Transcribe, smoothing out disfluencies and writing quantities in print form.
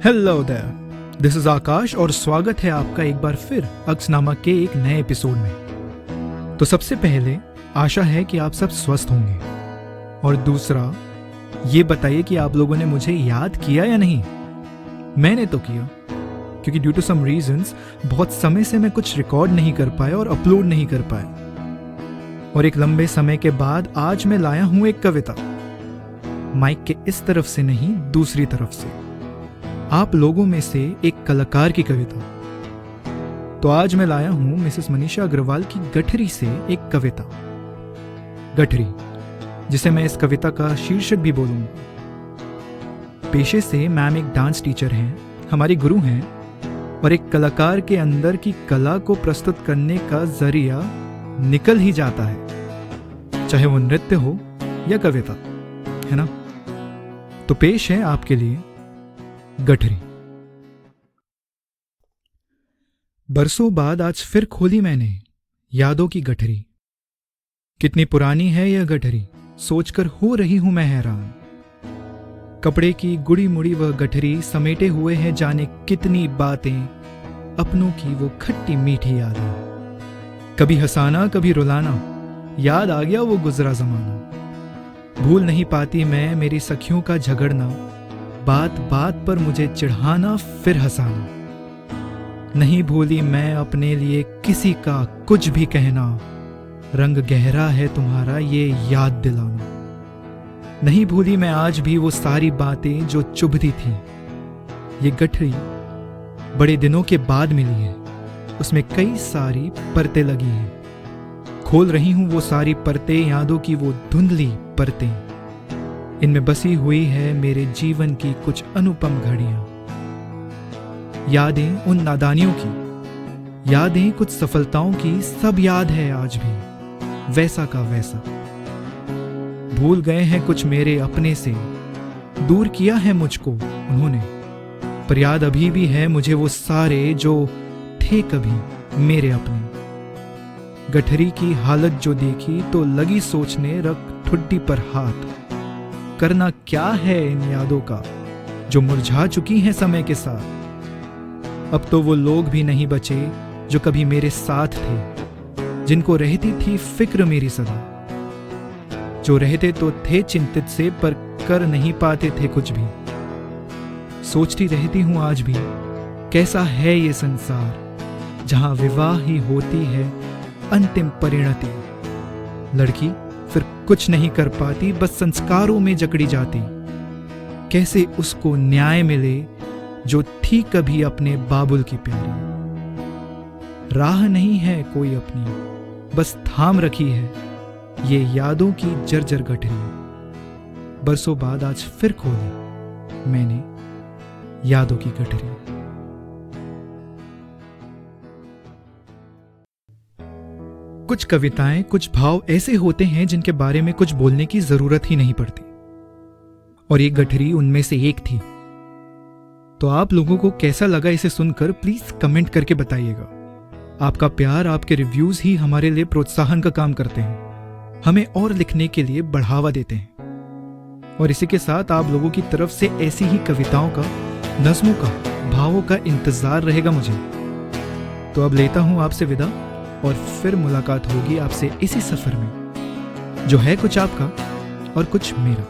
Hello there, this is आकाश और स्वागत है आपका एक बार फिर अक्सनामा के एक नए एपिसोड में। तो सबसे पहले आशा है कि आप सब स्वस्थ होंगे, और दूसरा ये बताइए कि आप लोगों ने मुझे याद किया या नहीं। मैंने तो किया, क्योंकि ड्यू टू सम रीजंस बहुत समय से मैं कुछ रिकॉर्ड नहीं कर पाया और अपलोड नहीं कर पाया। और एक लंबे समय के बाद आज मैं लाया हूं एक कविता, माइक के इस तरफ से नहीं, दूसरी तरफ से, आप लोगों में से एक कलाकार की कविता। तो आज मैं लाया हूं मिसेस मनीषा अग्रवाल की गठरी से एक कविता, गठरी, जिसे मैं इस कविता का शीर्षक भी बोलूंगा। पेशे से मैम एक डांस टीचर हैं, हमारी गुरु हैं, और एक कलाकार के अंदर की कला को प्रस्तुत करने का जरिया निकल ही जाता है, चाहे वो नृत्य हो या कविता, है ना। तो पेश है आपके लिए गठरी। बरसों बाद आज फिर खोली मैंने यादों की गठरी। कितनी पुरानी है यह गठरी, सोचकर हो रही हूं मैं हैरान। कपड़े की गुड़ी मुड़ी वह गठरी समेटे हुए है जाने कितनी बातें, अपनों की वो खट्टी मीठी यादें। कभी हंसाना कभी रुलाना, याद आ गया वो गुजरा जमाना। भूल नहीं पाती मैं मेरी सखियों का झगड़ना, बात बात पर मुझे चिढ़ाना फिर हंसाना। नहीं भूली मैं अपने लिए किसी का कुछ भी कहना, रंग गहरा है तुम्हारा ये याद दिलाना। नहीं भूली मैं आज भी वो सारी बातें जो चुभती थी। ये गठरी बड़े दिनों के बाद मिली है, उसमें कई सारी परतें लगी हैं। खोल रही हूं वो सारी परतें, यादों की वो धुंधली परतें। इनमें बसी हुई है मेरे जीवन की कुछ अनुपम घड़ियां। यादें उन नादानियों की, यादें कुछ सफलताओं की, सब याद है आज भी वैसा का वैसा। भूल गए हैं कुछ मेरे अपने से, दूर किया है मुझको उन्होंने, पर याद अभी भी है मुझे वो सारे जो थे कभी मेरे अपने। गठरी की हालत जो देखी तो लगी सोचने, रख ठुड्डी पर हाथ। करना क्या है इन यादों का जो मुरझा चुकी हैं समय के साथ। अब तो वो लोग भी नहीं बचे जो कभी मेरे साथ थे, जिनको रहती थी फिक्र मेरी सदा। जो रहते तो थे चिंतित से, पर कर नहीं पाते थे कुछ भी। सोचती रहती हूं आज भी कैसा है ये संसार, जहां विवाह ही होती है अंतिम परिणति। लड़की फिर कुछ नहीं कर पाती, बस संस्कारों में जकड़ी जाती। कैसे उसको न्याय मिले जो थी कभी अपने बाबुल की प्यारी। राह नहीं है कोई अपनी, बस थाम रखी है ये यादों की जर्जर गठरी। बरसों बाद आज फिर खोली मैंने यादों की गठरी। कुछ कविताएं, कुछ भाव ऐसे होते हैं जिनके बारे में कुछ बोलने की जरूरत ही नहीं पड़ती, और ये गठरी उनमें से एक थी। तो आप लोगों को कैसा लगा इसे सुनकर, प्लीज कमेंट करके बताइएगा। आपका प्यार, आपके रिव्यूज ही हमारे लिए प्रोत्साहन का काम करते हैं, हमें और लिखने के लिए बढ़ावा देते हैं। और इसी के साथ आप लोगों की तरफ से ऐसी ही कविताओं का, नज़्मों का, भावों का इंतजार रहेगा मुझे। तो अब लेता हूं आपसे विदा, और फिर मुलाकात होगी आपसे इसी सफर में, जो है कुछ आपका और कुछ मेरा।